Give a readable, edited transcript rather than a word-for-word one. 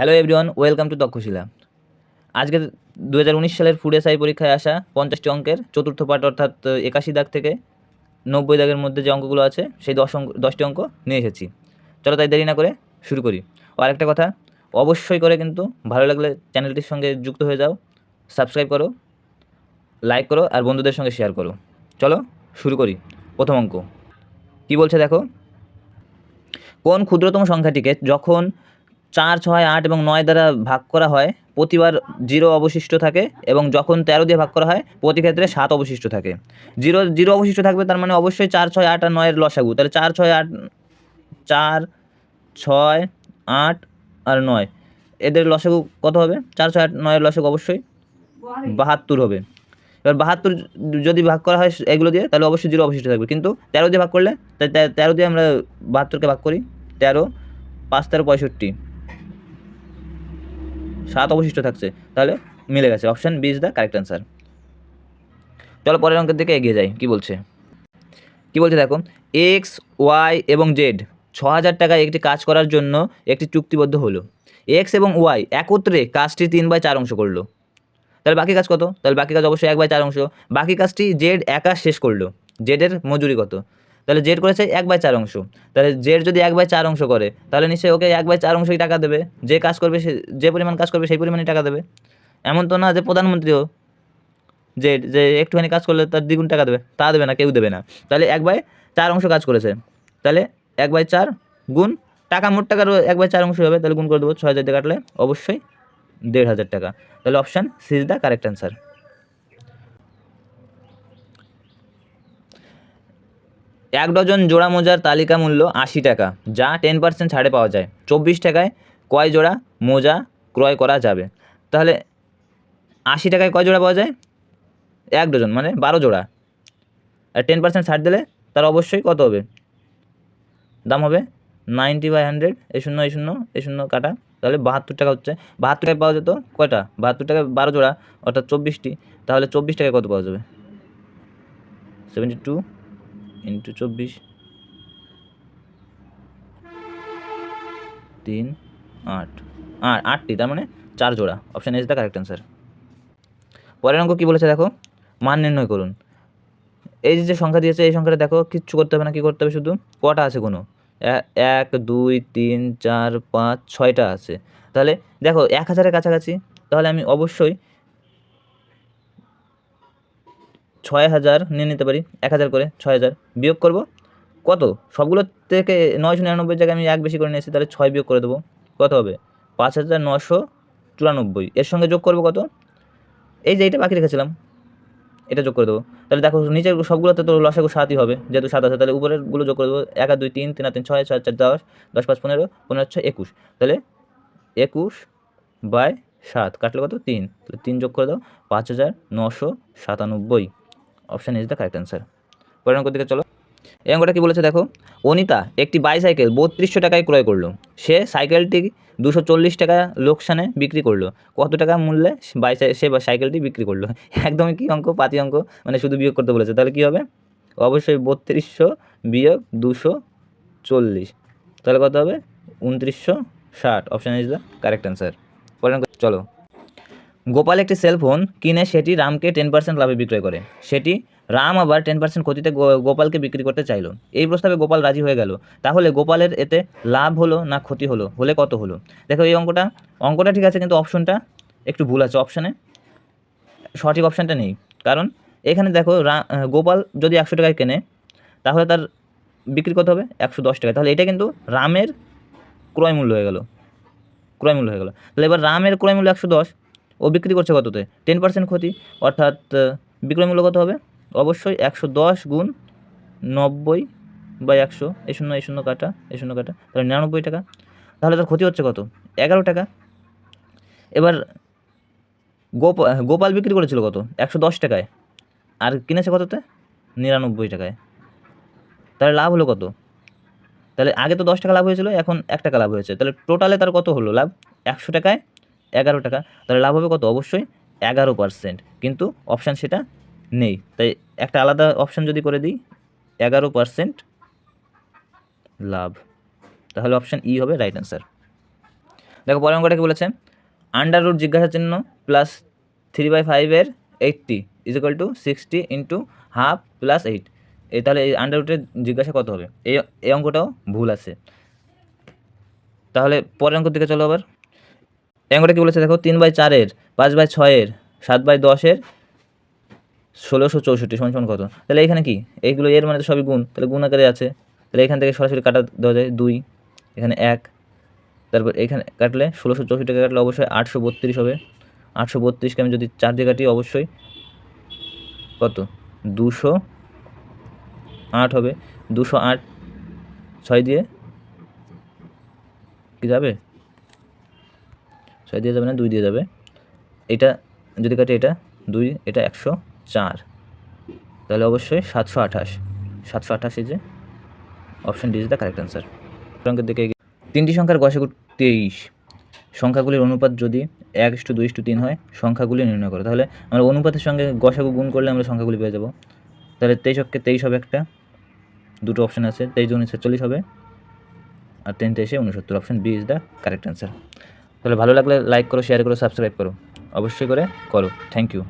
Hello everyone, welcome to Takshashila. আজকের 2019 সালের food SI পরীক্ষায় আসা 50টি অঙ্কের চতুর্থ পার্ট অর্থাৎ 81 দাগ থেকে 90 দাগের মধ্যে যে অঙ্কগুলো আছে সেই 10টি অঙ্ক নিয়ে এসেছি। চলো তাই দেরি না করে শুরু করি। আর একটা কথা, অবশ্যই করে কিন্তু ভালো লাগলে চ্যানেলটির সঙ্গে যুক্ত হয়ে যাও, সাবস্ক্রাইব করো, লাইক করো আর বন্ধুদের সঙ্গে শেয়ার করো। চলো শুরু করি। প্রথম অঙ্ক কী বলছে দেখো, কোন ক্ষুদ্রতম সংখ্যাটিকে যখন 4, 6, 8 এবং 9 দ্বারা ভাগ করা হয় প্রতিবার 0 অবশিষ্ট থাকে এবং যখন 13 দিয়ে ভাগ করা হয় প্রতি ক্ষেত্রে 7 অবশিষ্ট থাকে। 0 অবশিষ্ট থাকবে, তার মানে অবশ্যই 4, 6, 8 আর 9 এর লসাগু। তাহলে 4, 6, 8, 4, 6, 8 আর 9 এদের লসাগু কত হবে? 4, 6, 8, 9 এর লসাগু অবশ্যই 72 হবে। এবার 72 যদি ভাগ করা হয় এগুলো দিয়ে, তাহলে অবশ্যই 0 অবশিষ্ট থাকবে, কিন্তু 13 দিয়ে ভাগ করলে 13 দিয়ে আমরা 72কে ভাগ করি, 13, 5, 13, 65, 7 অবশিষ্ট থাকছে, তাহলে মিলে গেছে। Option B is the correct answer. চলো পরের অঙ্কের দিকে এগিয়ে যাই। কি বলছে দেখো, এক্স, ওয়াই এবং জেড 6,000 টাকায় একটি কাজ করার জন্য একটি চুক্তিবদ্ধ হলো। এক্স এবং ওয়াই একত্রে কাজটি 3/4 অংশ করলো। তাহলে বাকি কাজ কত? তাহলে বাকি কাজ অবশ্যই 1/4 অংশ। বাকি কাজটি জেড একা শেষ করলো। জেডের মজুরি কত? তাহলে জেড করেছে 1/4 অংশ। তাহলে জেড যদি 1/4 অংশ করে, তাহলে নিশ্চয়ই ওকে 1/4 অংশই টাকা দেবে। যে কাজ করবে সে যে পরিমাণ কাজ করবে সেই পরিমাণই টাকা দেবে। এমন তো না যে প্রধানমন্ত্রীও যে একটুখানি কাজ করলে তার দ্বিগুণ টাকা দেবে, তা দেবে না, কেউ দেবে না। তাহলে 1/4 অংশ কাজ করেছে, তাহলে 1/4 গুণ টাকা, মোট টাকারও 1/4 অংশ হবে, তাহলে গুণ করে দেবো। 6,000 দিয়ে কাটলে অবশ্যই 1,500 টাকা। তাহলে option C is the correct answer. এক ডজন জোড়া মোজার তালিকা মূল্য 80 টাকা, যা 10% ছাড়ে পাওয়া যায়। 24 টাকায় কয় জোড়া মোজা ক্রয় করা যাবে? তাহলে 80 টাকায় কয় জোড়া পাওয়া যায়? 1 ডজন মানে 12 জোড়া। আর 10% ছাড় দিলে তার অবশ্যই কত হবে? দাম হবে 90/100। এই শূন্য কাটা, তাহলে 72 টাকা হচ্ছে। 72 টাকায় পাওয়া যেত কয়টা? 72 টাকায় 12 জোড়া অর্থাৎ 24টি। তাহলে 24 টাকায় কত পাওয়া যাবে? 72 × 24, 3, 8, 8টি, তার মানে 4 জোড়া। Option is the correct answer. পরের অঙ্ক কী বলেছে দেখো, মান নির্ণয় করুন। এই যে সংখ্যা দিয়েছে, এই সংখ্যাটা দেখো, কিচ্ছু করতে হবে না। কী করতে হবে? শুধু কটা আছে কোনো 1, 2, 3, 4, 5, 6টা আছে। তাহলে দেখো 1000-এর কাছাকাছি, তাহলে আমি অবশ্যই 6,000 নিয়ে নিতে পারি। 1000 করে 6,000 বিয়োগ করব কত? সবগুলো থেকে 999 জায়গায় আমি 1 বেশি করে নিয়েছি, তাহলে 6 বিয়োগ করে দেবো। কত হবে? 5,994। এর সঙ্গে যোগ করবো কত? এই যে এইটা বাকি রেখেছিলাম, এটা যোগ করে দেবো। তাহলে দেখো নিচের সবগুলোতে তো লসাগু 7ই হবে, যেহেতু 7 আছে। তাহলে উপরেরগুলো যোগ করে দেবো। 1 আর 2, 3, 3 আর 3, 6, 6 আর 4, 10, 10, 5, 15, 15 আর 6, 21। তাহলে 21/7 কাটলে কত? 3। তাহলে 3 যোগ করে দাও, 5,997। Option is the correct answer. পরের অঙ্কের দিকে চলো। এই অঙ্কটা কী বলেছে দেখো, অনিতা একটি বাইসাইকেল 3200 টাকায় ক্রয় করলো। সে সাইকেলটি 240 টাকা লোকসানে বিক্রি করলো। কত টাকা মূল্যে সে সাইকেলটি বিক্রি করলো? একদমই কি অঙ্ক, পাতি অঙ্ক, মানে শুধু বিয়োগ করতে বলেছে। তাহলে কী হবে? অবশ্যই 3200 বিয়োগ 240, তাহলে কত হবে? 2960। Option is the correct answer. পরের অঙ্ক চলো। গোপাল একটি সেলফোন কিনে সেটি রামকে 10% লাভে বিক্রয় করে। সেটি রাম আবার 10% ক্ষতিতে গোপালকে বিক্রি করতে চাইলো। এই প্রস্তাবে গোপাল রাজি হয়ে গেল। তাহলে গোপালের এতে লাভ হলো না ক্ষতি হলো? হলে কত হলো? দেখো এই অঙ্কটা ঠিক আছে, কিন্তু অপশনটা একটু ভুল আছে। অপশানে সঠিক অপশানটা নেই, কারণ এখানে দেখো গোপাল যদি 100 টাকায় কেনে, তাহলে তার বিক্রি কত হবে? 110 টাকায়। তাহলে এটা কিন্তু রামের ক্রয় মূল্য হয়ে গেল। তাহলে এবার রামের ক্রয় মূল্য 110, ও বিক্রি করছে কততে? 10% ক্ষতি, অর্থাৎ বিক্রয় মূল্য কত হবে? অবশ্যই 110 গুণ 90/100। এই শূন্য কাটা, তাহলে 99 টাকা। তাহলে তার ক্ষতি হচ্ছে কত? 11 টাকা। এবার গোপাল বিক্রি করেছিল কত? 110 টাকায়, আর কিনেছে কততে? 99 টাকায়। তাহলে লাভ হলো কত? তাহলে আগে তো 10 টাকা লাভ হয়েছিল, এখন 1 টাকা লাভ হয়েছে। তাহলে টোটালে তার কত হলো লাভ? 100 টাকায় 11 টাকা। তাহলে লাভ হবে কত? অবশ্যই 11%, কিন্তু অপশান সেটা নেই। তাই একটা আলাদা অপশান যদি করে দিই, 11% লাভ, তাহলে অপশান ই হবে রাইট অ্যান্সার। দেখো পরের অঙ্কটা কি বলেছে, আন্ডার রুট জিজ্ঞাসা চিহ্ন plus 3/5 80 is equal to 60 into half plus 8। এই তাহলে এই আন্ডার রুটের জিজ্ঞাসা কত হবে? এই অঙ্কটাও ভুল আছে। তাহলে পরের অঙ্ক দিকে চলো আবার। এই অঙ্কটা কী বলেছে দেখো, 3/4, 5/6, 7/10, 1664 সমান কত? তাহলে এখানে কি এইগুলো এর মানে তো সবই গুণ, তাহলে গুণ আকারে আছে, তাহলে এখান থেকে সরাসরি কাটা দেওয়া যায় 2, এখানে 1, তারপর এখানে কাটলে 1664 কাটলে অবশ্যই 832 হবে। 832কে আমি যদি 4 দিয়ে কাটি অবশ্যই কত 208 হবে। 208 6 দিয়ে কি যাবে? 6 দিয়ে যাবে না, 2 দিয়ে যাবে। এটা যদি কাটি এটা 2, এটা 104, তাহলে অবশ্যই 728। 728 যে option D is the correct answer. অঙ্কের দিকে তিনটি সংখ্যার গসাগু 23, সংখ্যাগুলির অনুপাত যদি 1:2:3 হয়, সংখ্যাগুলি নির্ণয় করো। তাহলে আমরা অনুপাতের সঙ্গে গসাগু গুণ করলে আমরা সংখ্যাগুলি পেয়ে যাব। তাহলে 23 23 হবে একটা, দুটো অপশান আছে, 23 × 40 হবে, আর 10 × 69। Option B is the correct answer. তাহলে ভালো লাগলে লাইক করো, শেয়ার করো, সাবস্ক্রাইব করো, অবশ্যই করে করো। Thank you.